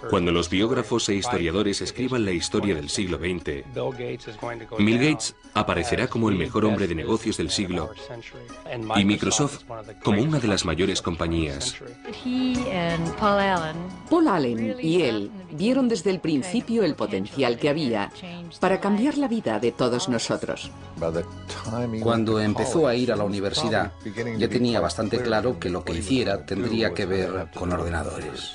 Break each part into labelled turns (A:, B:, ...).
A: Cuando los biógrafos e historiadores escriban la historia del siglo XX, Bill Gates aparecerá como el mejor hombre de negocios del siglo y Microsoft como una de las mayores compañías.
B: Paul Allen y él vieron desde el principio el potencial que había para cambiar la vida de todos nosotros.
C: Cuando empezó a ir a la universidad, ya tenía bastante claro que lo que hiciera tendría que ver con ordenadores.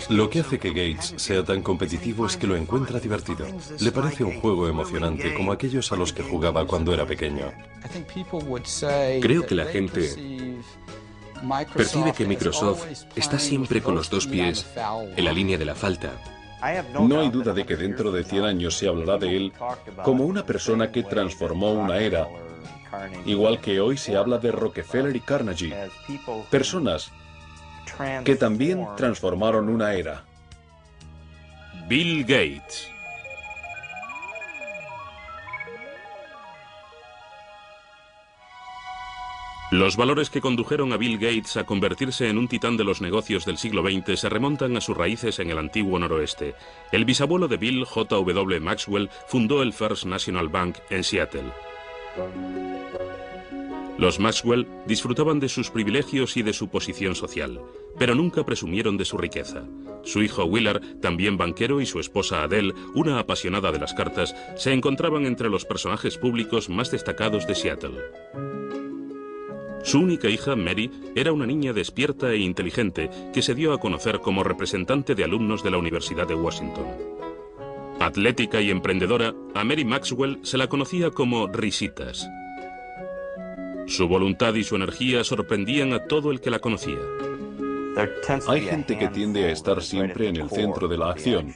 D: Lo que hace que Gates sea tan competitivo es que lo encuentra divertido. Le parece un juego emocionante como aquellos a los que jugaba cuando era pequeño.
A: Creo que la gente percibe que Microsoft está siempre con los dos pies en la línea de la falta.
D: No hay duda de que dentro de 100 años se hablará de él como una persona que transformó una era, igual que hoy se habla de Rockefeller y Carnegie, personas que también transformaron una era.
E: Bill Gates. Los valores que condujeron a Bill Gates a convertirse en un titán de los negocios del siglo XX se remontan a sus raíces en el antiguo noroeste. El bisabuelo de Bill, J.W. Maxwell, fundó el First National Bank en Seattle. Los Maxwell disfrutaban de sus privilegios y de su posición social, pero nunca presumieron de su riqueza. Su hijo Willard, también banquero, y su esposa Adele, una apasionada de las cartas, se encontraban entre los personajes públicos más destacados de Seattle. Su única hija, Mary, era una niña despierta e inteligente que se dio a conocer como representante de alumnos de la Universidad de Washington. Atlética y emprendedora, a Mary Maxwell se la conocía como Risitas. Su voluntad y su energía sorprendían a todo el que la conocía.
D: Hay gente que tiende a estar siempre en el centro de la acción.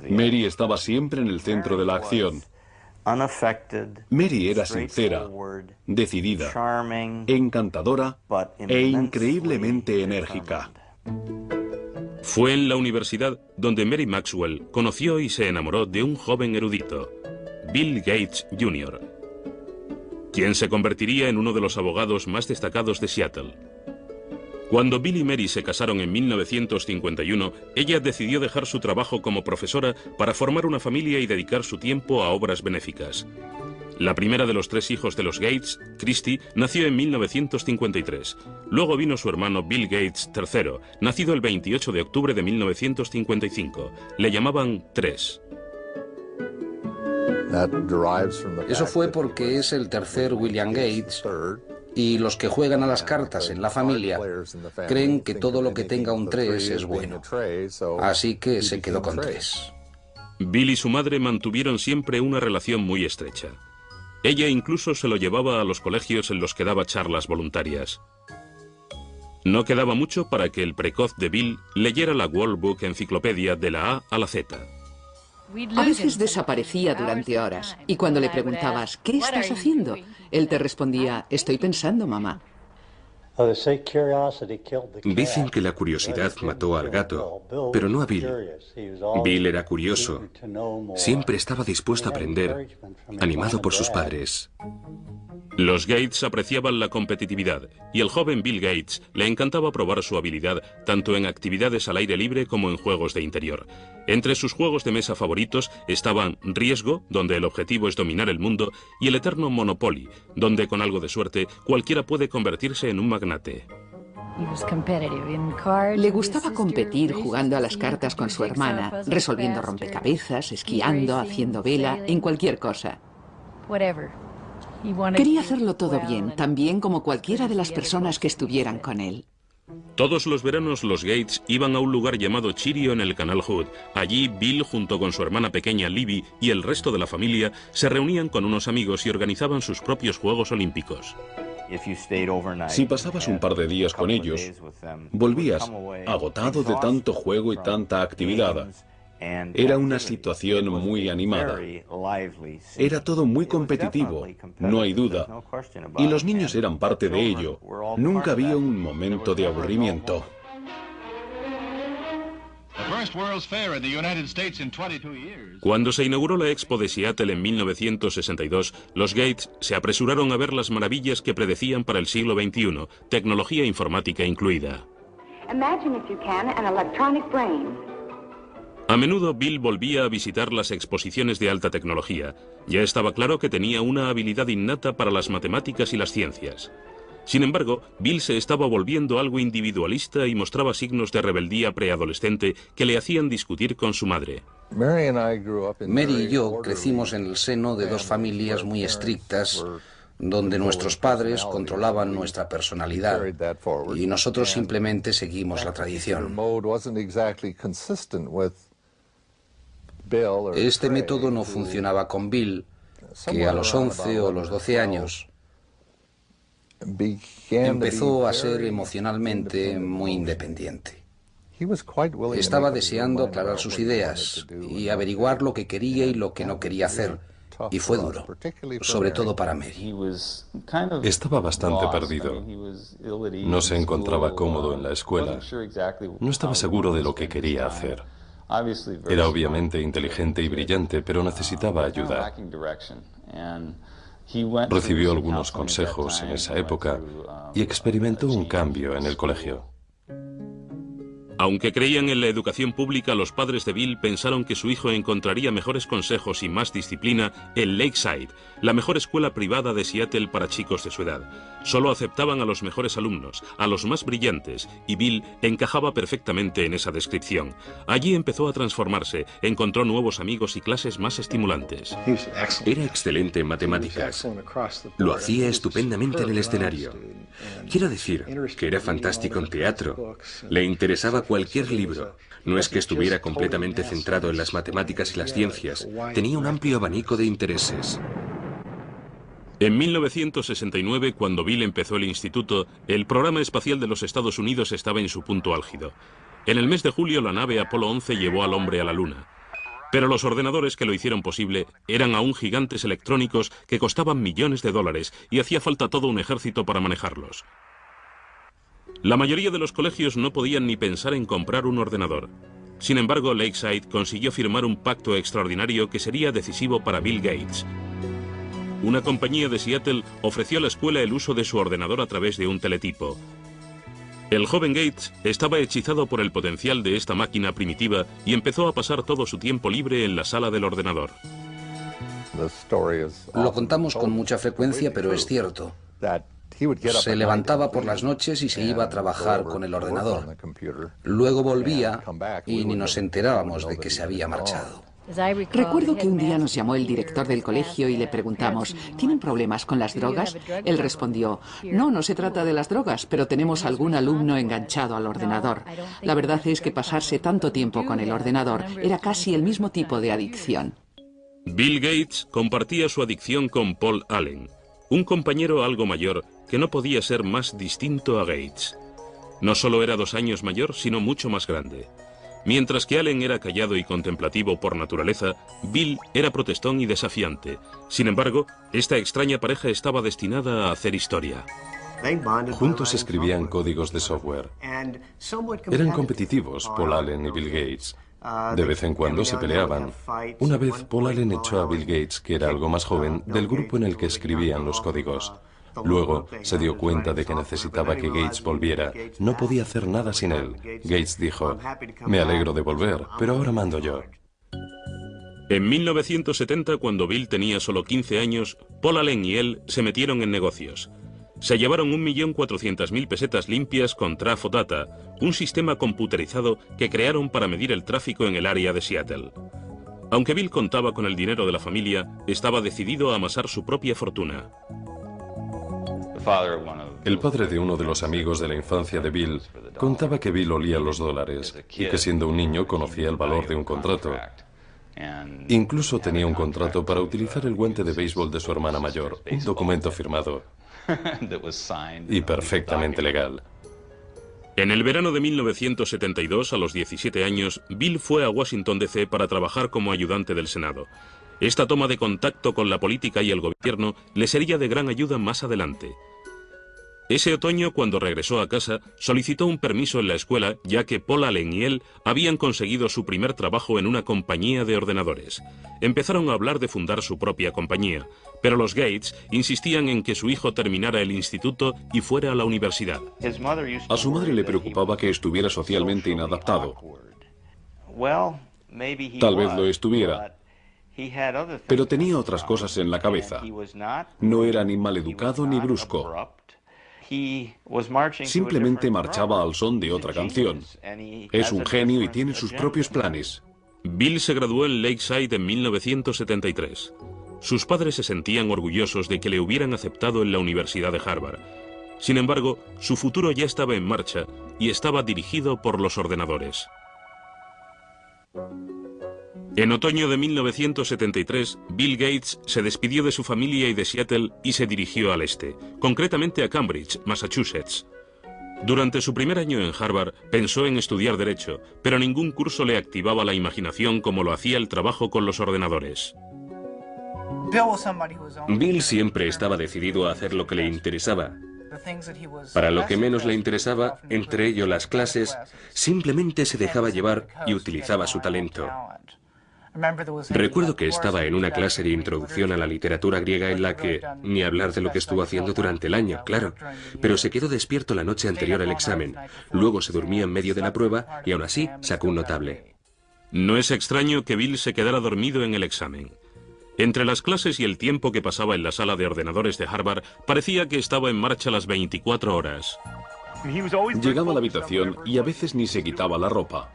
D: Mary estaba siempre en el centro de la acción. Mary era sincera, decidida, encantadora e increíblemente enérgica.
E: Fue en la universidad donde Mary Maxwell conoció y se enamoró de un joven erudito, Bill Gates Jr., quien se convertiría en uno de los abogados más destacados de Seattle. Cuando Bill y Mary se casaron en 1951, ella decidió dejar su trabajo como profesora para formar una familia y dedicar su tiempo a obras benéficas. La primera de los tres hijos de los Gates, Christy, nació en 1953. Luego vino su hermano Bill Gates III, nacido el 28 de octubre de 1955. Le llamaban Tres.
C: Eso fue porque es el tercer William Gates, y los que juegan a las cartas en la familia creen que todo lo que tenga un 3 es bueno. Así que se quedó con 3.
E: Bill y su madre mantuvieron siempre una relación muy estrecha. Ella incluso se lo llevaba a los colegios en los que daba charlas voluntarias. No quedaba mucho para que el precoz de Bill leyera la World Book Enciclopedia de la A a la Z.
B: A veces desaparecía durante horas y cuando le preguntabas, ¿qué estás haciendo?, él te respondía, estoy pensando, mamá.
A: Dicen que la curiosidad mató al gato, pero no a Bill. Bill era curioso. Siempre estaba dispuesto a aprender, animado por sus padres.
E: Los Gates apreciaban la competitividad y el joven Bill Gates le encantaba probar su habilidad tanto en actividades al aire libre como en juegos de interior. Entre sus juegos de mesa favoritos estaban Riesgo, donde el objetivo es dominar el mundo, y el eterno Monopoly, donde con algo de suerte cualquiera puede convertirse en un magnate.
B: Le gustaba competir jugando a las cartas con su hermana, resolviendo rompecabezas, esquiando, haciendo vela, en cualquier cosa. Quería hacerlo todo bien, tan bien como cualquiera de las personas que estuvieran con él.
E: Todos los veranos los Gates iban a un lugar llamado Chirio en el Canal Hood. Allí Bill, junto con su hermana pequeña Libby y el resto de la familia, se reunían con unos amigos y organizaban sus propios Juegos Olímpicos.
D: Si pasabas un par de días con ellos, volvías agotado de tanto juego y tanta actividad. Era una situación muy animada. Era todo muy competitivo, no hay duda. Y los niños eran parte de ello. Nunca había un momento de aburrimiento.
E: Cuando se inauguró la Expo de Seattle en 1962, los Gates se apresuraron a ver las maravillas que predecían para el siglo XXI, tecnología informática incluida. A menudo Bill volvía a visitar las exposiciones de alta tecnología. Ya estaba claro que tenía una habilidad innata para las matemáticas y las ciencias. Sin embargo, Bill se estaba volviendo algo individualista y mostraba signos de rebeldía preadolescente que le hacían discutir con su madre.
C: Mary y yo crecimos en el seno de dos familias muy estrictas, donde nuestros padres controlaban nuestra personalidad y nosotros simplemente seguimos la tradición. Este método no funcionaba con Bill, que a los 11 o los 12 años empezó a ser emocionalmente muy independiente. Estaba deseando aclarar sus ideas y averiguar lo que quería y lo que no quería hacer, y fue duro, sobre todo para Mary.
F: Estaba bastante perdido. No se encontraba cómodo en la escuela. No estaba seguro de lo que quería hacer. Era obviamente inteligente y brillante, pero necesitaba ayuda. Recibió algunos consejos en esa época y experimentó un cambio en el colegio.
E: Aunque creían en la educación pública, los padres de Bill pensaron que su hijo encontraría mejores consejos y más disciplina en Lakeside, la mejor escuela privada de Seattle para chicos de su edad. Solo aceptaban a los mejores alumnos, a los más brillantes, y Bill encajaba perfectamente en esa descripción. Allí empezó a transformarse, encontró nuevos amigos y clases más estimulantes.
A: Era excelente en matemáticas. Lo hacía estupendamente en el escenario. Quiero decir que era fantástico en teatro. Le interesaba cualquier libro. No es que estuviera completamente centrado en las matemáticas y las ciencias. Tenía un amplio abanico de intereses.
E: En 1969, cuando Bill empezó el instituto, el programa espacial de los Estados Unidos estaba en su punto álgido. En el mes de julio, la nave Apolo 11 llevó al hombre a la Luna. Pero los ordenadores que lo hicieron posible eran aún gigantes electrónicos que costaban millones de dólares y hacía falta todo un ejército para manejarlos. La mayoría de los colegios no podían ni pensar en comprar un ordenador. Sin embargo, Lakeside consiguió firmar un pacto extraordinario que sería decisivo para Bill Gates. Una compañía de Seattle ofreció a la escuela el uso de su ordenador a través de un teletipo. El joven Gates estaba hechizado por el potencial de esta máquina primitiva y empezó a pasar todo su tiempo libre en la sala del ordenador.
C: Lo contamos con mucha frecuencia, pero es cierto. Se levantaba por las noches y se iba a trabajar con el ordenador. Luego volvía y ni nos enterábamos de que se había marchado.
B: Recuerdo que un día nos llamó el director del colegio y le preguntamos, ¿tienen problemas con las drogas? Él respondió, no se trata de las drogas, pero tenemos algún alumno enganchado al ordenador. La verdad es que pasarse tanto tiempo con el ordenador era casi el mismo tipo de adicción.
E: Bill Gates compartía su adicción con Paul Allen, un compañero algo mayor que no podía ser más distinto a Gates. No solo era 2 años mayor, sino mucho más grande. Mientras que Allen era callado y contemplativo por naturaleza, Bill era protestón y desafiante. Sin embargo, esta extraña pareja estaba destinada a hacer historia.
F: Juntos escribían códigos de software. Eran competitivos, Paul Allen y Bill Gates. De vez en cuando se peleaban. Una vez Paul Allen echó a Bill Gates, que era algo más joven, del grupo en el que escribían los códigos. Luego se dio cuenta de que necesitaba que Gates volviera. No podía hacer nada sin él. Gates dijo, me alegro de volver, pero ahora mando yo.
E: En 1970, cuando Bill tenía solo 15 años, Paul Allen y él se metieron en negocios. Se llevaron 1.400.000 pesetas limpias con Trafo Data, un sistema computerizado que crearon para medir el tráfico en el área de Seattle. Aunque Bill contaba con el dinero de la familia, estaba decidido a amasar su propia fortuna.
F: El padre de uno de los amigos de la infancia de Bill contaba que Bill olía los dólares y que siendo un niño conocía el valor de un contrato. Incluso tenía un contrato para utilizar el guante de béisbol de su hermana mayor, un documento firmado y perfectamente legal.
E: En el verano de 1972, a los 17 años, Bill fue a Washington D.C. para trabajar como ayudante del Senado. Esta toma de contacto con la política y el gobierno le sería de gran ayuda más adelante. Ese otoño, cuando regresó a casa, solicitó un permiso en la escuela, ya que Paul Allen y él habían conseguido su primer trabajo en una compañía de ordenadores. Empezaron a hablar de fundar su propia compañía, pero los Gates insistían en que su hijo terminara el instituto y fuera a la universidad.
D: A su madre le preocupaba que estuviera socialmente inadaptado. Tal vez lo estuviera, pero tenía otras cosas en la cabeza. No era ni maleducado ni brusco. Simplemente marchaba al son de otra canción. Es un genio y tiene sus propios planes.
E: Bill se graduó en Lakeside en 1973. Sus padres se sentían orgullosos de que le hubieran aceptado en la Universidad de Harvard. Sin embargo, su futuro ya estaba en marcha y estaba dirigido por los ordenadores. En otoño de 1973, Bill Gates se despidió de su familia y de Seattle y se dirigió al este, concretamente a Cambridge, Massachusetts. Durante su primer año en Harvard, pensó en estudiar Derecho, pero ningún curso le activaba la imaginación como lo hacía el trabajo con los ordenadores.
A: Bill siempre estaba decidido a hacer lo que le interesaba. Para lo que menos le interesaba, entre ello las clases, simplemente se dejaba llevar y utilizaba su talento. Recuerdo que estaba en una clase de introducción a la literatura griega en la que, ni hablar de lo que estuvo haciendo durante el año, claro, pero se quedó despierto la noche anterior al examen, luego se dormía en medio de la prueba y aún así sacó un notable.
E: No es extraño que Bill se quedara dormido en el examen. Entre las clases y el tiempo que pasaba en la sala de ordenadores de Harvard, parecía que estaba en marcha las 24 horas.
D: Llegaba a la habitación y a veces ni se quitaba la ropa.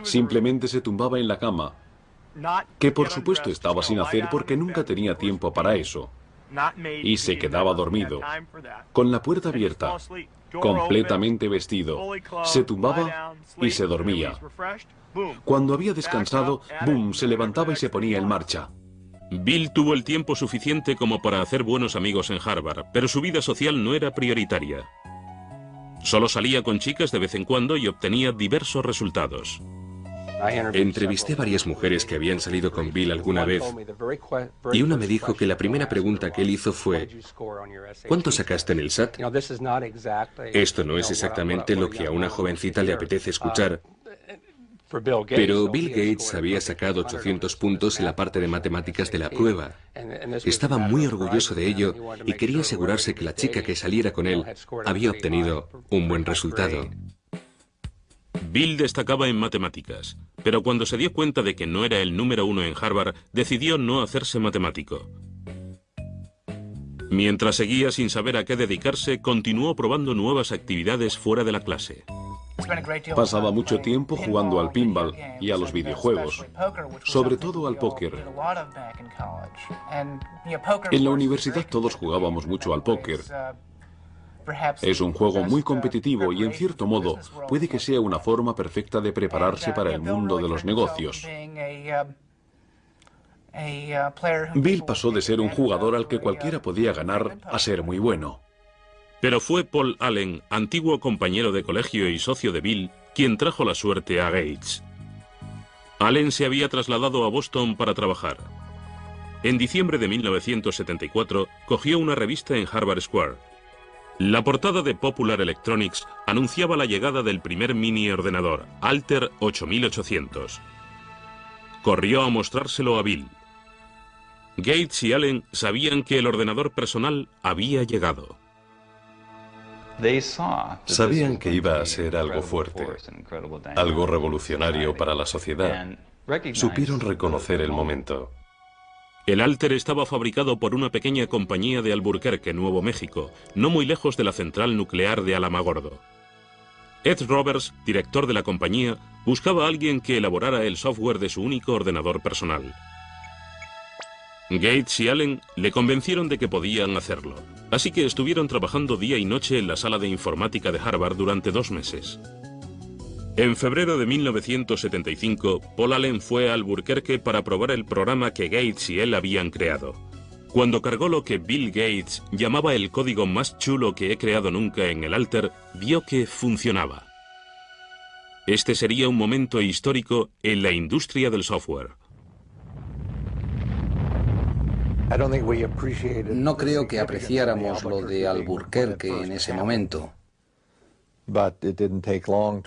D: Simplemente se tumbaba en la cama, que por supuesto estaba sin hacer porque nunca tenía tiempo para eso. Y se quedaba dormido, con la puerta abierta, completamente vestido. Se tumbaba y se dormía. Cuando había descansado, ¡boom!, se levantaba y se ponía en marcha.
E: Bill tuvo el tiempo suficiente como para hacer buenos amigos en Harvard, pero su vida social no era prioritaria. Solo salía con chicas de vez en cuando y obtenía diversos resultados.
A: Entrevisté a varias mujeres que habían salido con Bill alguna vez y una me dijo que la primera pregunta que él hizo fue ¿cuánto sacaste en el SAT? Esto no es exactamente lo que a una jovencita le apetece escuchar, pero Bill Gates había sacado 800 puntos en la parte de matemáticas de la prueba. Estaba muy orgulloso de ello y quería asegurarse que la chica que saliera con él había obtenido un buen resultado.
E: Bill destacaba en matemáticas, pero cuando se dio cuenta de que no era el número uno en Harvard, decidió no hacerse matemático. Mientras seguía sin saber a qué dedicarse, continuó probando nuevas actividades fuera de la clase.
D: Pasaba mucho tiempo jugando al pinball y a los videojuegos, sobre todo al póker. En la universidad todos jugábamos mucho al póker. Es un juego muy competitivo y, en cierto modo, puede que sea una forma perfecta de prepararse para el mundo de los negocios. Bill pasó de ser un jugador al que cualquiera podía ganar a ser muy bueno.
E: Pero fue Paul Allen, antiguo compañero de colegio y socio de Bill, quien trajo la suerte a Gates. Allen se había trasladado a Boston para trabajar. En diciembre de 1974, cogió una revista en Harvard Square. La portada de Popular Electronics anunciaba la llegada del primer mini ordenador, Altair 8800. Corrió a mostrárselo a Bill. Gates y Allen sabían que el ordenador personal había llegado.
F: Sabían que iba a ser algo fuerte, algo revolucionario para la sociedad. Supieron reconocer el momento.
E: El Altair estaba fabricado por una pequeña compañía de Albuquerque, Nuevo México, no muy lejos de la central nuclear de Alamogordo. Ed Roberts, director de la compañía, buscaba a alguien que elaborara el software de su único ordenador personal. Gates y Allen le convencieron de que podían hacerlo, así que estuvieron trabajando día y noche en la sala de informática de Harvard durante 2 meses. En febrero de 1975, Paul Allen fue a Albuquerque para probar el programa que Gates y él habían creado. Cuando cargó lo que Bill Gates llamaba el código más chulo que he creado nunca en el Altair, vio que funcionaba. Este sería un momento histórico en la industria del software.
C: No creo que apreciáramos lo de Albuquerque en ese momento,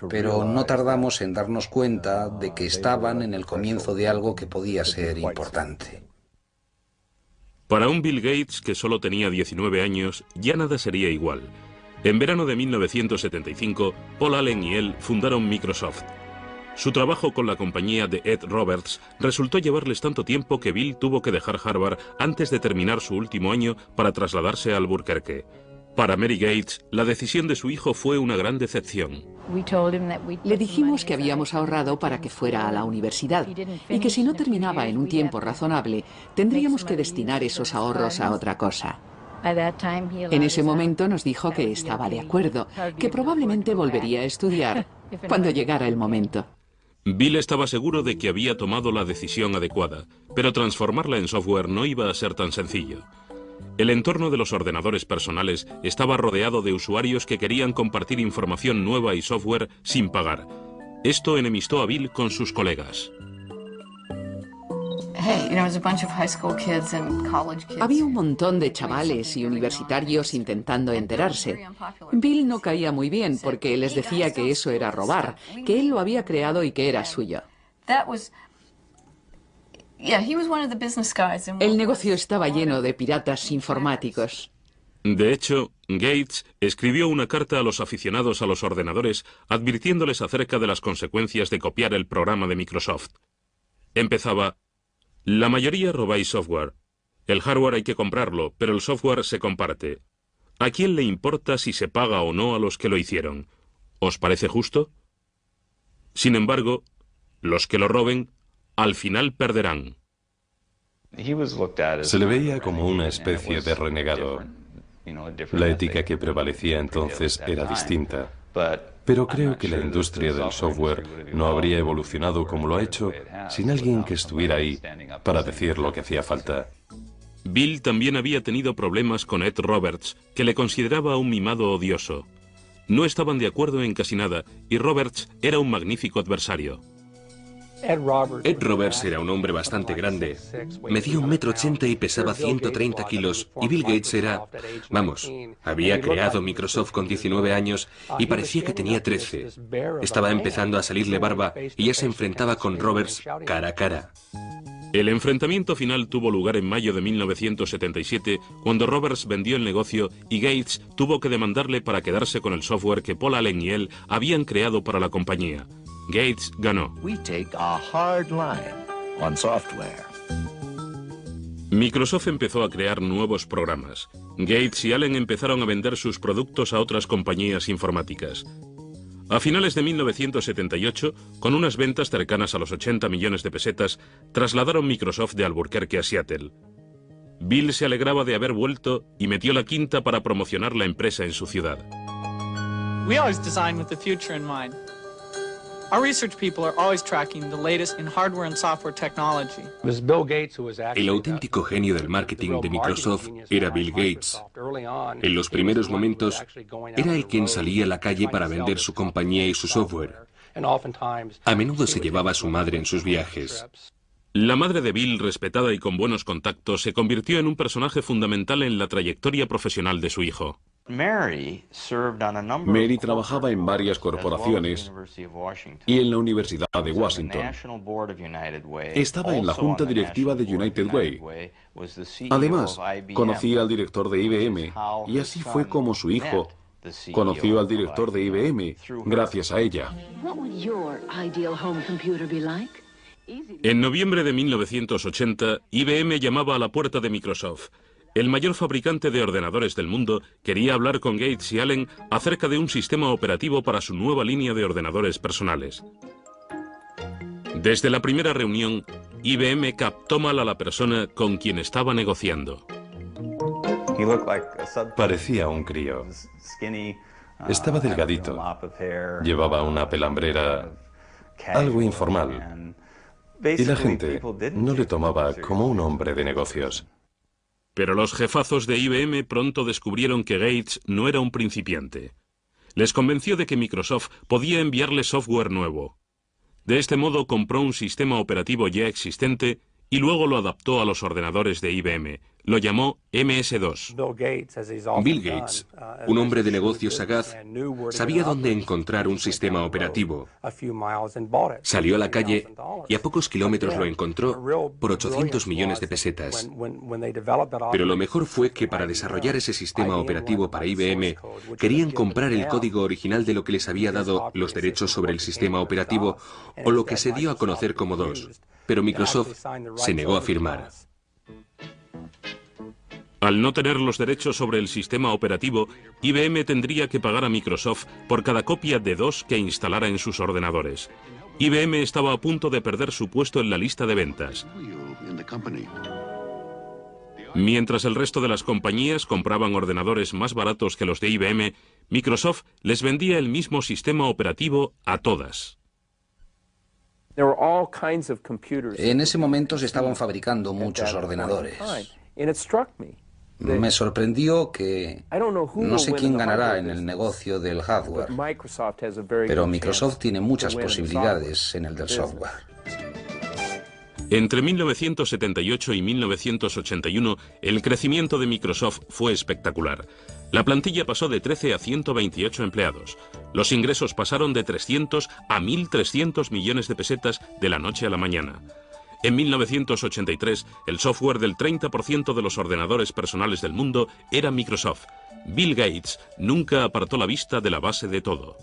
C: pero no tardamos en darnos cuenta de que estaban en el comienzo de algo que podía ser importante.
E: Para un Bill Gates que solo tenía 19 años, ya nada sería igual. En verano de 1975, Paul Allen y él fundaron Microsoft. Su trabajo con la compañía de Ed Roberts resultó llevarles tanto tiempo que Bill tuvo que dejar Harvard antes de terminar su último año para trasladarse a Albuquerque. Para Mary Gates, la decisión de su hijo fue una gran decepción.
B: Le dijimos que habíamos ahorrado para que fuera a la universidad y que si no terminaba en un tiempo razonable, tendríamos que destinar esos ahorros a otra cosa. En ese momento nos dijo que estaba de acuerdo, que probablemente volvería a estudiar cuando llegara el momento.
E: Bill estaba seguro de que había tomado la decisión adecuada, pero transformarla en software no iba a ser tan sencillo. El entorno de los ordenadores personales estaba rodeado de usuarios que querían compartir información nueva y software sin pagar. Esto enemistó a Bill con sus colegas.
B: Había un montón de chavales y universitarios intentando enterarse. Bill no caía muy bien porque les decía que eso era robar, que él lo había creado y que era suyo. El negocio estaba lleno de piratas informáticos.
E: De hecho, Gates escribió una carta a los aficionados a los ordenadores advirtiéndoles acerca de las consecuencias de copiar el programa de Microsoft. Empezaba: la mayoría robáis software. El hardware hay que comprarlo, pero el software se comparte. ¿A quién le importa si se paga o no a los que lo hicieron? ¿Os parece justo? Sin embargo, los que lo roben, al final perderán.
F: Se le veía como una especie de renegado. La ética que prevalecía entonces era distinta. Pero creo que la industria del software no habría evolucionado como lo ha hecho sin alguien que estuviera ahí para decir lo que hacía falta.
E: Bill también había tenido problemas con Ed Roberts, que le consideraba un mimado odioso. No estaban de acuerdo en casi nada, y Roberts era un magnífico adversario.
A: Ed Roberts era un hombre bastante grande. Medía 1,80 m y pesaba 130 kilos. Y Bill Gates era... Vamos, había creado Microsoft con 19 años y parecía que tenía 13. Estaba empezando a salirle barba y ya se enfrentaba con Roberts cara a cara.
E: El enfrentamiento final tuvo lugar en mayo de 1977, cuando Roberts vendió el negocio y Gates tuvo que demandarle para quedarse con el software que Paul Allen y él habían creado para la compañía. Gates ganó. Microsoft empezó a crear nuevos programas. Gates y Allen empezaron a vender sus productos a otras compañías informáticas. A finales de 1978, con unas ventas cercanas a los 80 millones de pesetas, trasladaron Microsoft de Albuquerque a Seattle. Bill se alegraba de haber vuelto y metió la quinta para promocionar la empresa en su ciudad.
G: We always design with the future in mind. Our research people are always tracking the latest in hardware and software technology.
A: El auténtico genio del marketing de Microsoft era Bill Gates. En los primeros momentos, era el quien salía a la calle para vender su compañía y su software. A menudo se llevaba a su madre en sus viajes.
E: La madre de Bill, respetada y con buenos contactos, se convirtió en un personaje fundamental en la trayectoria profesional de su hijo.
D: Mary trabajaba en varias corporaciones y en la Universidad de Washington. Estaba en la junta directiva de United Way. Además, conocía al director de IBM y así fue como su hijo conoció al director de IBM gracias a ella.
E: En noviembre de 1980, IBM llamaba a la puerta de Microsoft. El mayor fabricante de ordenadores del mundo quería hablar con Gates y Allen acerca de un sistema operativo para su nueva línea de ordenadores personales. Desde la primera reunión, IBM captó mal a la persona con quien estaba negociando.
F: Parecía un crío. Estaba delgadito. Llevaba una pelambrera algo informal. Y la gente no le tomaba como un hombre de negocios.
E: Pero los jefazos de IBM pronto descubrieron que Gates no era un principiante. Les convenció de que Microsoft podía enviarle software nuevo. De este modo compró un sistema operativo ya existente y luego lo adaptó a los ordenadores de IBM, lo llamó MS-2.
A: Bill Gates, un hombre de negocios sagaz, sabía dónde encontrar un sistema operativo. Salió a la calle y a pocos kilómetros lo encontró por 800 millones de pesetas. Pero lo mejor fue que para desarrollar ese sistema operativo para IBM, querían comprar el código original de lo que les había dado los derechos sobre el sistema operativo, o lo que se dio a conocer como DOS. Pero Microsoft se negó a firmar.
E: Al no tener los derechos sobre el sistema operativo, IBM tendría que pagar a Microsoft por cada copia de DOS que instalara en sus ordenadores. IBM estaba a punto de perder su puesto en la lista de ventas. Mientras el resto de las compañías compraban ordenadores más baratos que los de IBM, Microsoft les vendía el mismo sistema operativo a todas.
C: En ese momento se estaban fabricando muchos ordenadores. Me sorprendió que no sé quién ganará en el negocio del hardware, pero Microsoft tiene muchas posibilidades en el del software.
E: Entre 1978 y 1981, el crecimiento de Microsoft fue espectacular. La plantilla pasó de 13 a 128 empleados. Los ingresos pasaron de 300 a 1.300 millones de pesetas de la noche a la mañana. En 1983, el software del 30% de los ordenadores personales del mundo era Microsoft. Bill Gates nunca apartó la vista de la base de todo.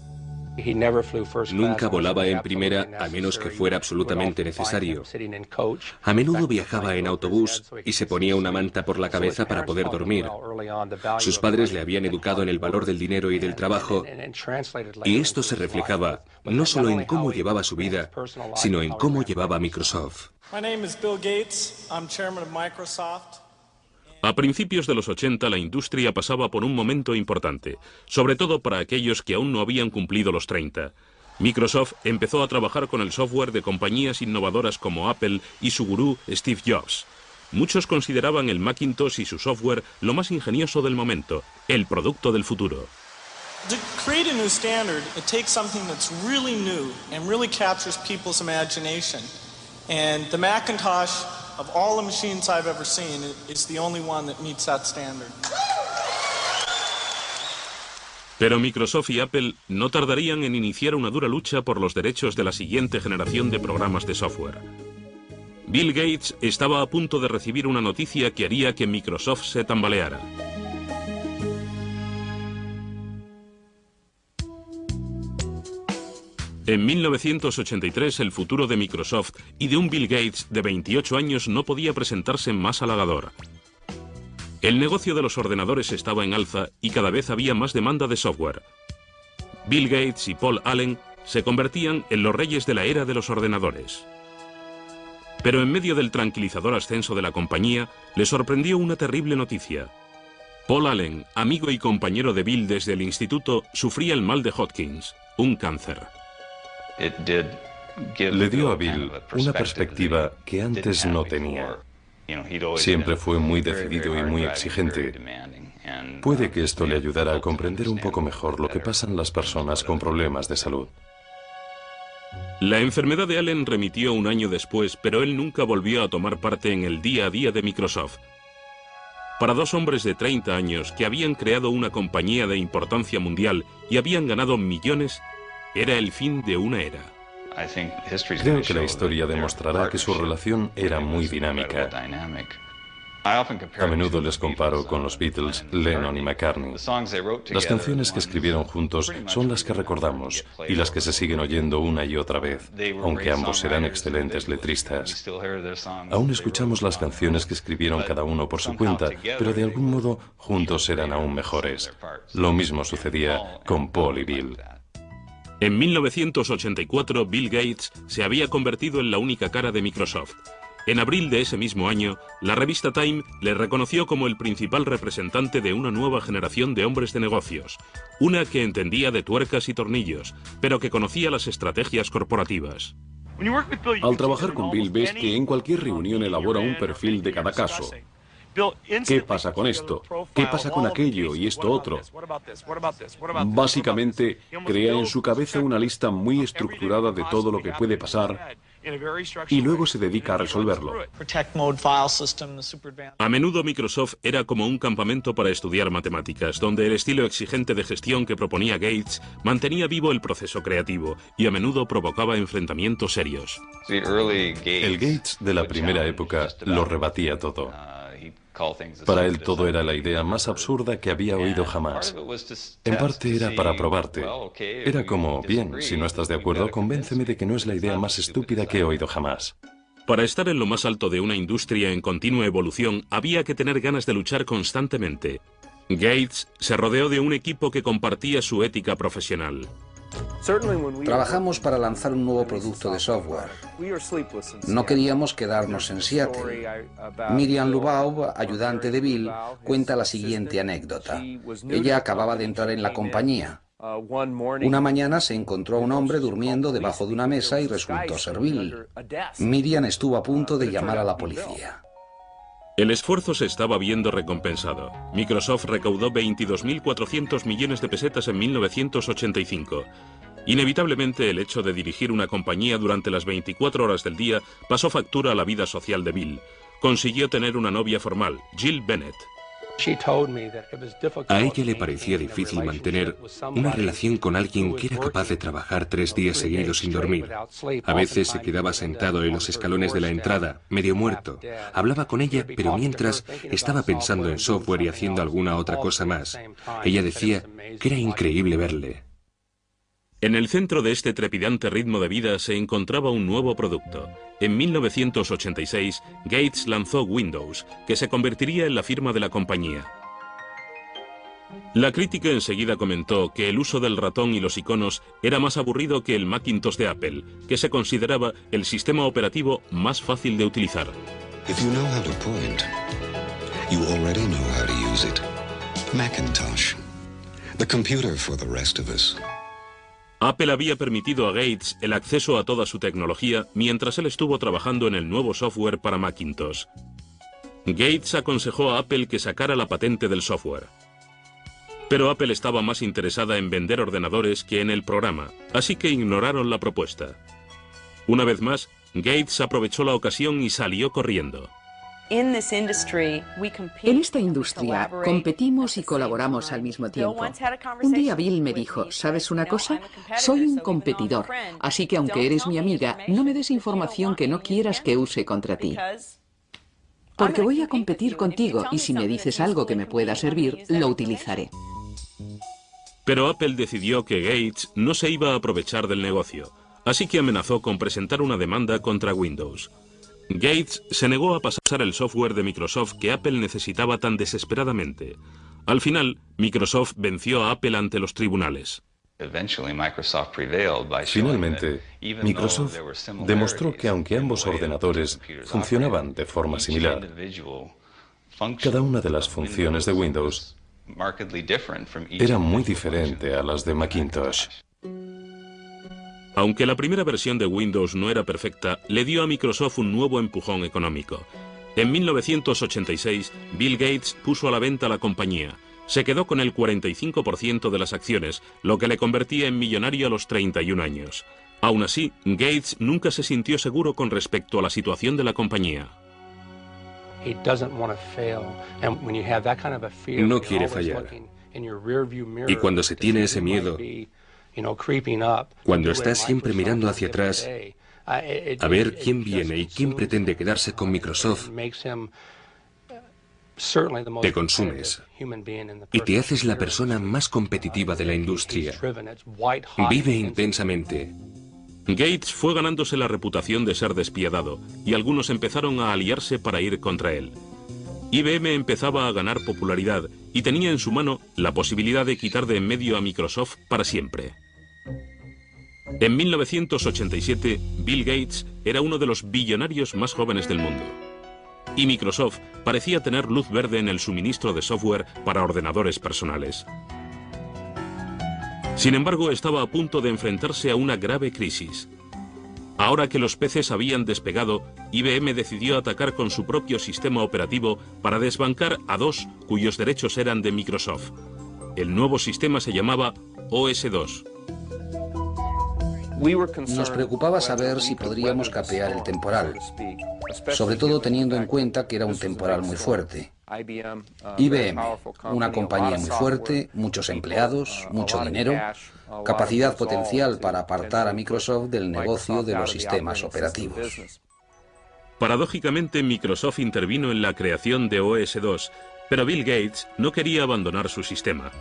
A: Nunca volaba en primera a menos que fuera absolutamente necesario. A menudo viajaba en autobús y se ponía una manta por la cabeza para poder dormir. Sus padres le habían educado en el valor del dinero y del trabajo, y esto se reflejaba no solo en cómo llevaba su vida, sino en cómo llevaba Microsoft.
E: A principios de los 80 la industria pasaba por un momento importante, sobre todo para aquellos que aún no habían cumplido los 30. Microsoft empezó a trabajar con el software de compañías innovadoras como Apple y su gurú Steve Jobs. Muchos consideraban el Macintosh y su software lo más ingenioso del momento, el producto del futuro.
G: To create a new standard, it takes something that's really new and really captures people's imagination. And the Macintosh, of all the machines I've ever seen, is the only one that meets that standard.
E: Pero Microsoft y Apple no tardarían en iniciar una dura lucha por los derechos de la siguiente generación de programas de software. Bill Gates estaba a punto de recibir una noticia que haría que Microsoft se tambaleara. En 1983 el futuro de Microsoft y de un Bill Gates de 28 años no podía presentarse más halagador. El negocio de los ordenadores estaba en alza y cada vez había más demanda de software. Bill Gates y Paul Allen se convertían en los reyes de la era de los ordenadores. Pero en medio del tranquilizador ascenso de la compañía, le sorprendió una terrible noticia. Paul Allen, amigo y compañero de Bill desde el instituto, sufría el mal de Hodgkin, un cáncer.
F: Le dio a Bill una perspectiva que antes no tenía. Siempre fue muy decidido y muy exigente. Puede que esto le ayudara a comprender un poco mejor lo que pasan las personas con problemas de salud.
E: La enfermedad de Allen remitió un año después, pero él nunca volvió a tomar parte en el día a día de Microsoft. Para dos hombres de 30 años que habían creado una compañía de importancia mundial y habían ganado millones, era el fin de una era.
F: Creo que la historia demostrará que su relación era muy dinámica. A menudo les comparo con los Beatles, Lennon y McCartney. Las canciones que escribieron juntos son las que recordamos y las que se siguen oyendo una y otra vez, aunque ambos eran excelentes letristas. Aún escuchamos las canciones que escribieron cada uno por su cuenta, pero de algún modo juntos eran aún mejores. Lo mismo sucedía con Paul y Bill.
E: En 1984, Bill Gates se había convertido en la única cara de Microsoft. En abril de ese mismo año, la revista Time le reconoció como el principal representante de una nueva generación de hombres de negocios, una que entendía de tuercas y tornillos, pero que conocía las estrategias corporativas.
D: Al trabajar con Bill ves que en cualquier reunión elabora un perfil de cada caso. ¿Qué pasa con esto? ¿Qué pasa con aquello y esto otro? Básicamente, crea en su cabeza una lista muy estructurada de todo lo que puede pasar y luego se dedica a resolverlo.
E: A menudo Microsoft era como un campamento para estudiar matemáticas, donde el estilo exigente de gestión que proponía Gates mantenía vivo el proceso creativo y a menudo provocaba enfrentamientos serios.
F: El Gates de la primera época lo rebatía todo. Para él todo era la idea más absurda que había oído jamás. En parte era para probarte. Era como, bien, si no estás de acuerdo, convénceme de que no es la idea más estúpida que he oído jamás.
E: Para estar en lo más alto de una industria en continua evolución, había que tener ganas de luchar constantemente. Gates se rodeó de un equipo que compartía su ética profesional.
C: Trabajamos para lanzar un nuevo producto de software. No queríamos quedarnos en Seattle. Miriam Lubaub, ayudante de Bill, cuenta la siguiente anécdota. Ella acababa de entrar en la compañía. Una mañana se encontró a un hombre durmiendo debajo de una mesa y resultó ser Bill. Miriam estuvo a punto de llamar a la policía.
E: El esfuerzo se estaba viendo recompensado. Microsoft recaudó 22.400 millones de pesetas en 1985. Inevitablemente, el hecho de dirigir una compañía durante las 24 horas del día pasó factura a la vida social de Bill. Consiguió tener una novia formal, Jill Bennett.
A: A ella le parecía difícil mantener una relación con alguien que era capaz de trabajar 3 días seguidos sin dormir. A veces se quedaba sentado en los escalones de la entrada, medio muerto. Hablaba con ella, pero mientras estaba pensando en software y haciendo alguna otra cosa más. Ella decía que era increíble verle.
E: En el centro de este trepidante ritmo de vida se encontraba un nuevo producto. En 1986, Gates lanzó Windows, que se convertiría en la firma de la compañía. La crítica enseguida comentó que el uso del ratón y los iconos era más aburrido que el Macintosh de Apple, que se consideraba el sistema operativo más fácil de utilizar.
H: If you know how to point, you already know how to use it. Macintosh, the computer for the rest of us.
E: Apple había permitido a Gates el acceso a toda su tecnología mientras él estuvo trabajando en el nuevo software para Macintosh. Gates aconsejó a Apple que sacara la patente del software. Pero Apple estaba más interesada en vender ordenadores que en el programa, así que ignoraron la propuesta. Una vez más, Gates aprovechó la ocasión y salió corriendo.
B: En esta industria competimos y colaboramos al mismo tiempo. Un día Bill me dijo, ¿sabes una cosa? Soy un competidor, así que aunque eres mi amiga, no me des información que no quieras que use contra ti. Porque voy a competir contigo y si me dices algo que me pueda servir, lo utilizaré.
E: Pero Apple decidió que Gates no se iba a aprovechar del negocio, así que amenazó con presentar una demanda contra Windows. Gates se negó a pasar el software de Microsoft que Apple necesitaba tan desesperadamente. Al final, Microsoft venció a Apple ante los tribunales.
F: Finalmente, Microsoft demostró que aunque ambos ordenadores funcionaban de forma similar, cada una de las funciones de Windows era muy diferente a las de Macintosh.
E: Aunque la primera versión de Windows no era perfecta, le dio a Microsoft un nuevo empujón económico. En 1986, Bill Gates puso a la venta la compañía. Se quedó con el 45% de las acciones, lo que le convertía en millonario a los 31 años. Aún así, Gates nunca se sintió seguro con respecto a la situación de la compañía.
A: No quiere fallar. Y cuando se tiene ese miedo, cuando estás siempre mirando hacia atrás a ver quién viene y quién pretende quedarse con Microsoft, te consumes y te haces la persona más competitiva de la industria. Vive intensamente.
E: Gates fue ganándose la reputación de ser despiadado y algunos empezaron a aliarse para ir contra él. IBM empezaba a ganar popularidad y tenía en su mano la posibilidad de quitar de en medio a Microsoft para siempre. En 1987, Bill Gates era uno de los billonarios más jóvenes del mundo. Y Microsoft parecía tener luz verde en el suministro de software para ordenadores personales. Sin embargo, estaba a punto de enfrentarse a una grave crisis. Ahora que los peces habían despegado, IBM decidió atacar con su propio sistema operativo para desbancar a dos cuyos derechos eran de Microsoft. El nuevo sistema se llamaba OS2.
C: Nos preocupaba saber si podríamos capear el temporal, sobre todo teniendo en cuenta que era un temporal muy fuerte. IBM, una compañía muy fuerte, muchos empleados, mucho dinero, capacidad potencial para apartar a Microsoft del negocio de los sistemas operativos.
E: Paradójicamente, Microsoft intervino en la creación de OS/2, pero Bill Gates no quería abandonar su sistema.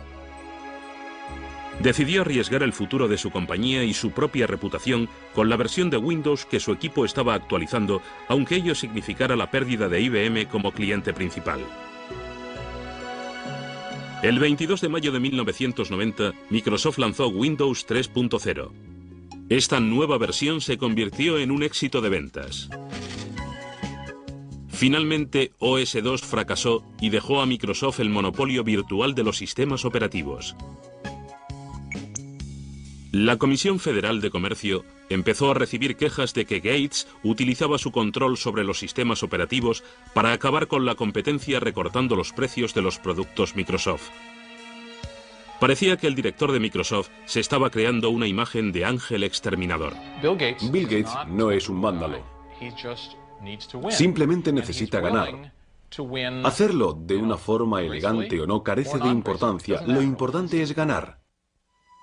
E: Decidió arriesgar el futuro de su compañía y su propia reputación con la versión de Windows que su equipo estaba actualizando, aunque ello significara la pérdida de IBM como cliente principal. El 22 de mayo de 1990, Microsoft lanzó Windows 3.0. Esta nueva versión se convirtió en un éxito de ventas. Finalmente, OS/2 fracasó y dejó a Microsoft el monopolio virtual de los sistemas operativos. La Comisión Federal de Comercio empezó a recibir quejas de que Gates utilizaba su control sobre los sistemas operativos para acabar con la competencia recortando los precios de los productos Microsoft. Parecía que el director de Microsoft se estaba creando una imagen de ángel exterminador.
D: Bill Gates no es un vándalo. Simplemente necesita ganar. Hacerlo de una forma elegante o no carece de importancia. Lo importante es ganar.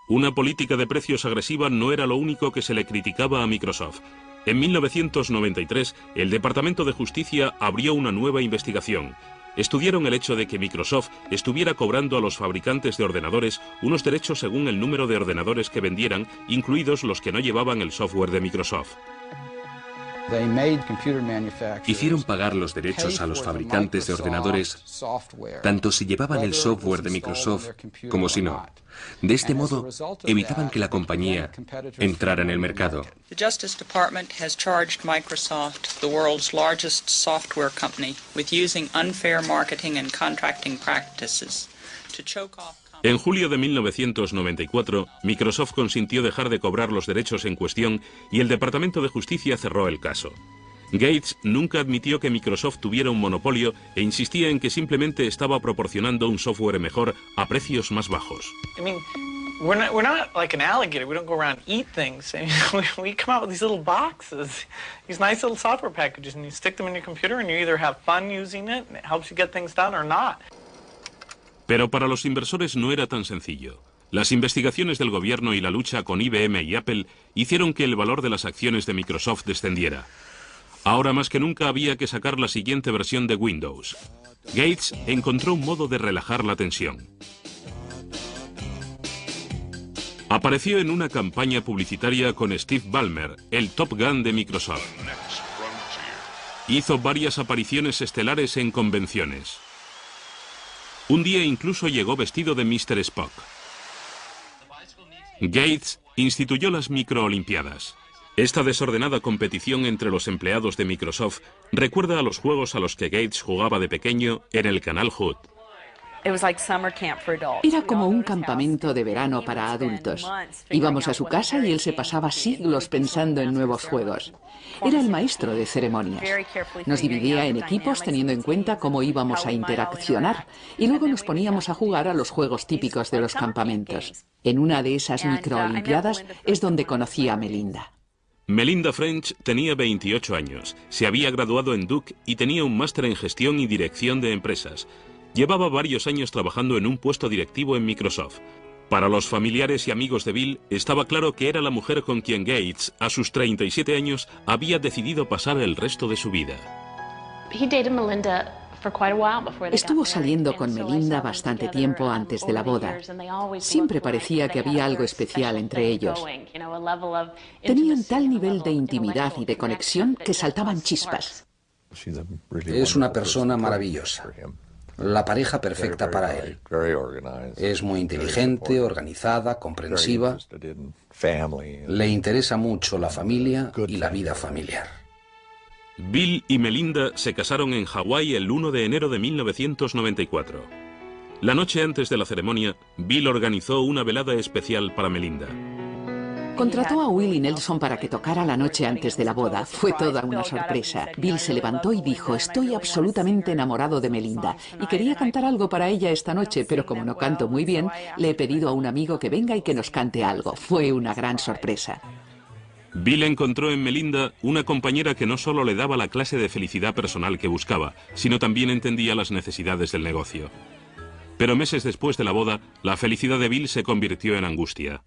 E: Una política de precios agresiva no era lo único que se le criticaba a Microsoft. En 1993, el Departamento de Justicia abrió una nueva investigación. Estudiaron el hecho de que Microsoft estuviera cobrando a los fabricantes de ordenadores unos derechos según el número de ordenadores que vendieran, incluidos los que no llevaban el software de Microsoft.
A: Hicieron pagar los derechos a los fabricantes de ordenadores, tanto si llevaban el software de Microsoft como si no. De este modo, evitaban que la compañía entrara en el mercado.
I: The Justice Department has charged Microsoft, the world's largest software company, with using unfair marketing and contracting practices to choke off.
E: En julio de 1994, Microsoft consintió dejar de cobrar los derechos en cuestión y el Departamento de Justicia cerró el caso. Gates nunca admitió que Microsoft tuviera un monopolio e insistía en que simplemente estaba proporcionando un software mejor a precios más bajos.
G: We're not like an alligator. We don't go around and eat things. We come out with these little boxes, these nice little software packages, and you stick them in your computer and you either have fun using it and it helps you get things done or not.
E: Pero para los inversores no era tan sencillo. Las investigaciones del gobierno y la lucha con IBM y Apple hicieron que el valor de las acciones de Microsoft descendiera. Ahora más que nunca había que sacar la siguiente versión de Windows. Gates encontró un modo de relajar la tensión. Apareció en una campaña publicitaria con Steve Ballmer, el Top Gun de Microsoft. Hizo varias apariciones estelares en convenciones. Un día incluso llegó vestido de Mr. Spock. Gates instituyó las microolimpiadas. Esta desordenada competición entre los empleados de Microsoft recuerda a los juegos a los que Gates jugaba de pequeño en el canal Hood.
B: Era como un campamento de verano para adultos. Íbamos a su casa y él se pasaba siglos pensando en nuevos juegos. Era el maestro de ceremonias. Nos dividía en equipos teniendo en cuenta cómo íbamos a interaccionar y luego nos poníamos a jugar a los juegos típicos de los campamentos. En una de esas microolimpiadas es donde conocí a Melinda.
E: Melinda French tenía 28 años, se había graduado en Duke y tenía un máster en gestión y dirección de empresas. Llevaba varios años trabajando en un puesto directivo en Microsoft. Para los familiares y amigos de Bill, estaba claro que era la mujer con quien Gates, a sus 37 años, había decidido pasar el resto de su vida.
B: Estuvo saliendo con Melinda bastante tiempo antes de la boda. Siempre parecía que había algo especial entre ellos. Tenían tal nivel de intimidad y de conexión que saltaban chispas.
C: Es una persona maravillosa. La pareja perfecta para él. Es muy inteligente, organizada, comprensiva. Le interesa mucho la familia y la vida familiar.
E: Bill y Melinda se casaron en Hawái el 1 de enero de 1994. La noche antes de la ceremonia, Bill organizó una velada especial para Melinda.
B: Contrató a Willie Nelson para que tocara la noche antes de la boda. Fue toda una sorpresa. Bill se levantó y dijo: estoy absolutamente enamorado de Melinda y quería cantar algo para ella esta noche, pero como no canto muy bien, le he pedido a un amigo que venga y que nos cante algo. Fue una gran sorpresa.
E: Bill encontró en Melinda una compañera que no solo le daba la clase de felicidad personal que buscaba, sino también entendía las necesidades del negocio. Pero meses después de la boda, la felicidad de Bill se convirtió en angustia.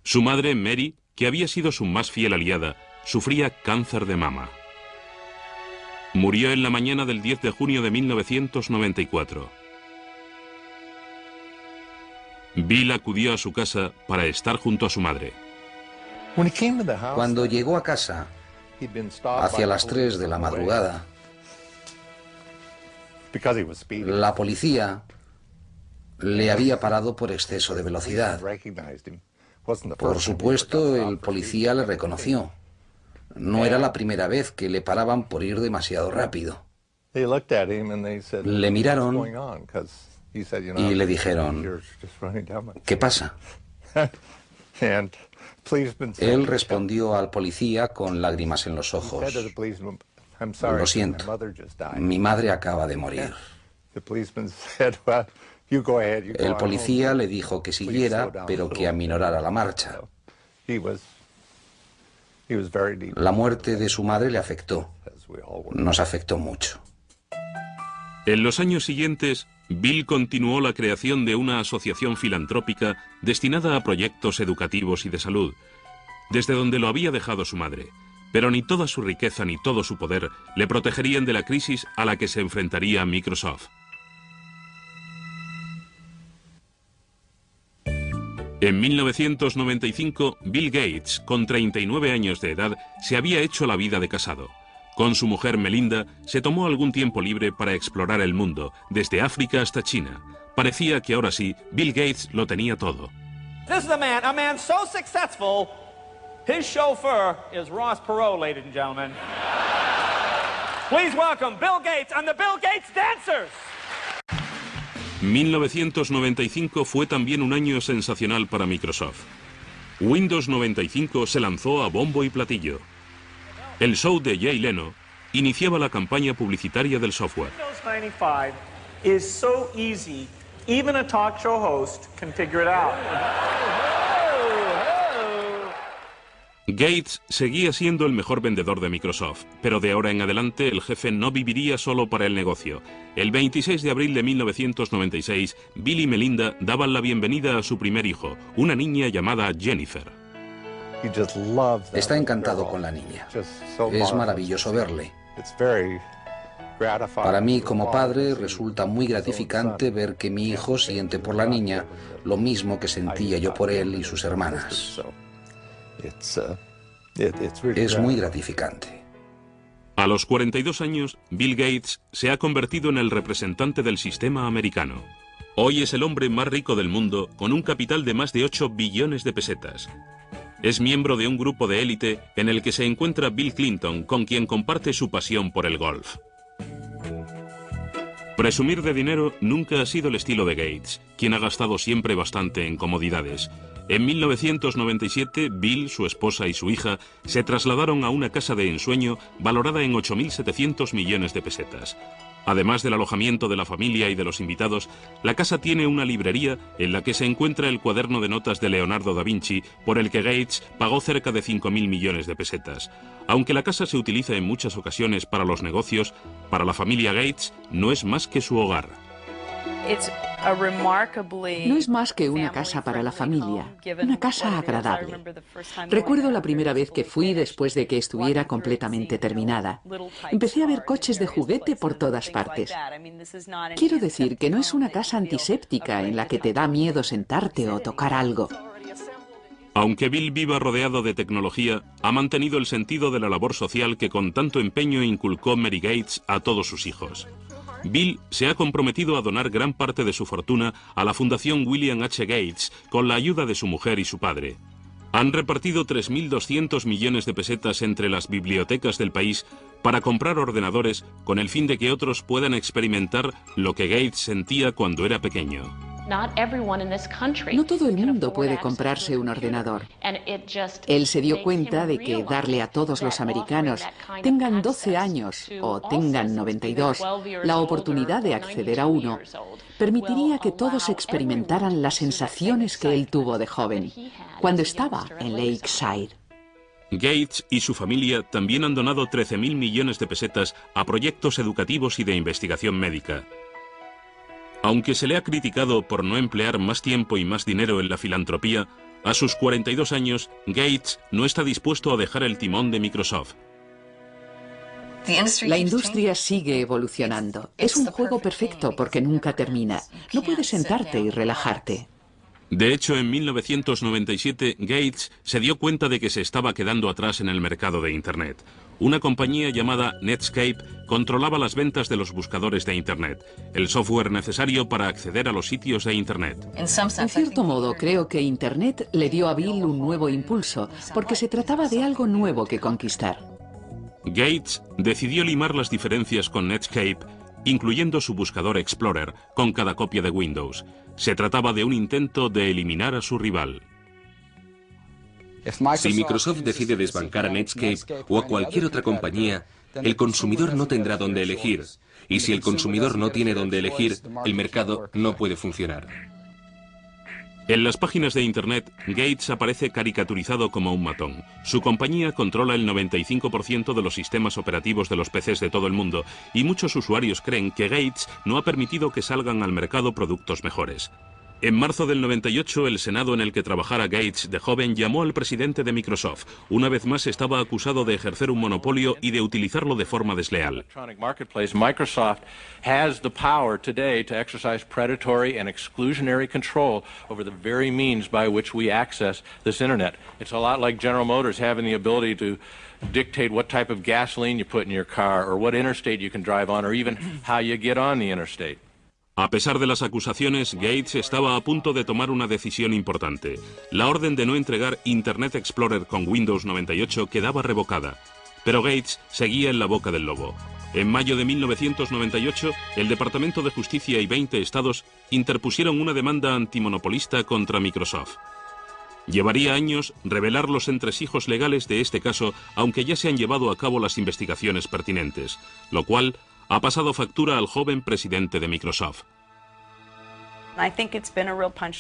E: Su madre, Mary, que había sido su más fiel aliada, sufría cáncer de mama. Murió en la mañana del 10 de junio de 1994. Bill acudió a su casa para estar junto a su madre.
C: Cuando llegó a casa, hacia las 3 de la madrugada, la policía le había parado por exceso de velocidad. Por supuesto, el policía le reconoció. No era la primera vez que le paraban por ir demasiado rápido. Le miraron y le dijeron, ¿qué pasa? Él respondió al policía con lágrimas en los ojos. Lo siento, mi madre acaba de morir. El policía le dijo que siguiera, pero que aminorara la marcha. La muerte de su madre le afectó. Nos afectó mucho.
E: En los años siguientes, Bill continuó la creación de una asociación filantrópica destinada a proyectos educativos y de salud, desde donde lo había dejado su madre. Pero ni toda su riqueza ni todo su poder le protegerían de la crisis a la que se enfrentaría Microsoft. En 1995, Bill Gates, con 39 años de edad, se había hecho la vida de casado. Con su mujer Melinda, se tomó algún tiempo libre para explorar el mundo, desde África hasta China. Parecía que ahora sí, Bill Gates lo tenía todo.
J: This is a man so successful, his chauffeur is Ross Perot, ladies and gentlemen. Please welcome Bill Gates and the Bill Gates Dancers.
E: 1995 fue también un año sensacional para Microsoft. Windows 95 se lanzó a bombo y platillo. El show de Jay Leno iniciaba la campaña publicitaria del software.
G: Windows 95 is so easy, even a talk show host can figure it out.
E: Gates seguía siendo el mejor vendedor de Microsoft, pero de ahora en adelante el jefe no viviría solo para el negocio. El 26 de abril de 1996, Bill y Melinda daban la bienvenida a su primer hijo, una niña llamada Jennifer.
C: Está encantado con la niña. Es maravilloso verle. Para mí, como padre, resulta muy gratificante ver que mi hijo siente por la niña lo mismo que sentía yo por él y sus hermanas. Es muy gratificante.
E: A los 42 años, Bill Gates se ha convertido en el representante del sistema americano. Hoy es el hombre más rico del mundo, con un capital de más de 8 billones de pesetas. Es miembro de un grupo de élite en el que se encuentra Bill Clinton, con quien comparte su pasión por el golf. Presumir de dinero nunca ha sido el estilo de Gates, quien ha gastado siempre bastante en comodidades. En 1997, Bill, su esposa y su hija se trasladaron a una casa de ensueño valorada en 8.700 millones de pesetas. Además del alojamiento de la familia y de los invitados, la casa tiene una librería en la que se encuentra el cuaderno de notas de Leonardo da Vinci, por el que Gates pagó cerca de 5.000 millones de pesetas. Aunque la casa se utiliza en muchas ocasiones para los negocios, para la familia Gates no es más que su hogar.
B: No es más que una casa para la familia, una casa agradable. Recuerdo la primera vez que fui después de que estuviera completamente terminada. Empecé a ver coches de juguete por todas partes. Quiero decir que no es una casa antiséptica en la que te da miedo sentarte o tocar algo.
E: Aunque Bill viva rodeado de tecnología, ha mantenido el sentido de la labor social que con tanto empeño inculcó Mary Gates a todos sus hijos. Bill se ha comprometido a donar gran parte de su fortuna a la Fundación William H. Gates con la ayuda de su mujer y su padre. Han repartido 3.200 millones de pesetas entre las bibliotecas del país para comprar ordenadores con el fin de que otros puedan experimentar lo que Gates sentía cuando era pequeño.
B: No todo el mundo puede comprarse un ordenador. Él se dio cuenta de que darle a todos los americanos, tengan 12 años o tengan 92, la oportunidad de acceder a uno, permitiría que todos experimentaran las sensaciones que él tuvo de joven, cuando estaba en Lakeside.
E: Gates y su familia también han donado 13.000 millones de pesetas a proyectos educativos y de investigación médica. Aunque se le ha criticado por no emplear más tiempo y más dinero en la filantropía, a sus 42 años, Gates no está dispuesto a dejar el timón de Microsoft.
B: La industria sigue evolucionando. Es un juego perfecto porque nunca termina. No puedes sentarte y relajarte.
E: De hecho, en 1997, Gates se dio cuenta de que se estaba quedando atrás en el mercado de Internet. Una compañía llamada Netscape controlaba las ventas de los buscadores de Internet, el software necesario para acceder a los sitios de Internet.
B: En cierto modo, creo que Internet le dio a Bill un nuevo impulso, porque se trataba de algo nuevo que conquistar.
E: Gates decidió limar las diferencias con Netscape, incluyendo su buscador Explorer, con cada copia de Windows. Se trataba de un intento de eliminar a su rival.
A: Si Microsoft decide desbancar a Netscape o a cualquier otra compañía, el consumidor no tendrá dónde elegir. Y si el consumidor no tiene dónde elegir, el mercado no puede funcionar.
E: En las páginas de Internet, Gates aparece caricaturizado como un matón. Su compañía controla el 95% de los sistemas operativos de los PCs de todo el mundo, y muchos usuarios creen que Gates no ha permitido que salgan al mercado productos mejores. En marzo del 98, el Senado en el que trabajara Gates de joven llamó al presidente de Microsoft. Una vez más estaba acusado de ejercer un monopolio y de utilizarlo de forma desleal.
K: Microsoft has the power today to exercise predatory and exclusionary control over the very means by which we access this internet. It's a lot like General Motors having the ability to dictate what type of gasoline you put in your car, or what interstate you can drive on, or even how you get on the interstate.
E: A pesar de las acusaciones, Gates estaba a punto de tomar una decisión importante. La orden de no entregar Internet Explorer con Windows 98 quedaba revocada. Pero Gates seguía en la boca del lobo. En mayo de 1998, el Departamento de Justicia y 20 estados interpusieron una demanda antimonopolista contra Microsoft. Llevaría años revelar los entresijos legales de este caso, aunque ya se han llevado a cabo las investigaciones pertinentes, lo cual ha pasado factura al joven presidente de Microsoft.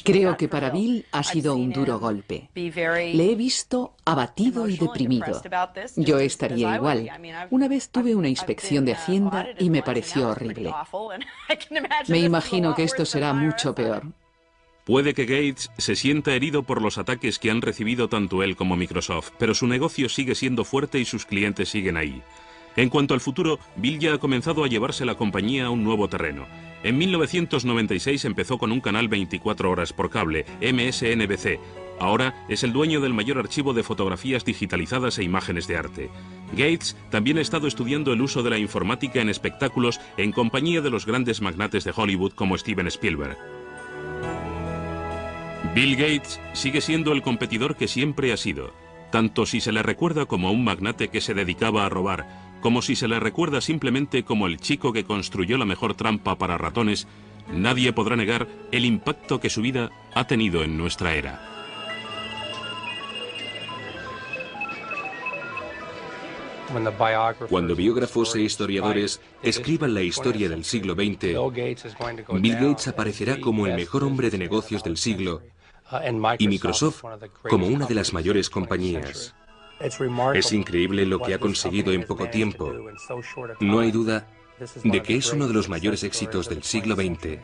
B: Creo que para Bill ha sido un duro golpe. Le he visto abatido y deprimido. Yo estaría igual. Una vez tuve una inspección de Hacienda y me pareció horrible. Me imagino que esto será mucho peor.
E: Puede que Gates se sienta herido por los ataques que han recibido tanto él como Microsoft, pero su negocio sigue siendo fuerte y sus clientes siguen ahí. En cuanto al futuro, Bill ya ha comenzado a llevarse la compañía a un nuevo terreno. En 1996 empezó con un canal 24 horas por cable, MSNBC. Ahora es el dueño del mayor archivo de fotografías digitalizadas e imágenes de arte. Gates también ha estado estudiando el uso de la informática en espectáculos en compañía de los grandes magnates de Hollywood como Steven Spielberg. Bill Gates sigue siendo el competidor que siempre ha sido, tanto si se le recuerda como un magnate que se dedicaba a robar, como si se le recuerda simplemente como el chico que construyó la mejor trampa para ratones. Nadie podrá negar el impacto que su vida ha tenido en nuestra era.
A: Cuando biógrafos e historiadores escriban la historia del siglo XX, Bill Gates aparecerá como el mejor hombre de negocios del siglo y Microsoft como una de las mayores compañías. Es increíble lo que ha conseguido en poco tiempo. No hay duda de que es uno de los mayores éxitos del siglo XX.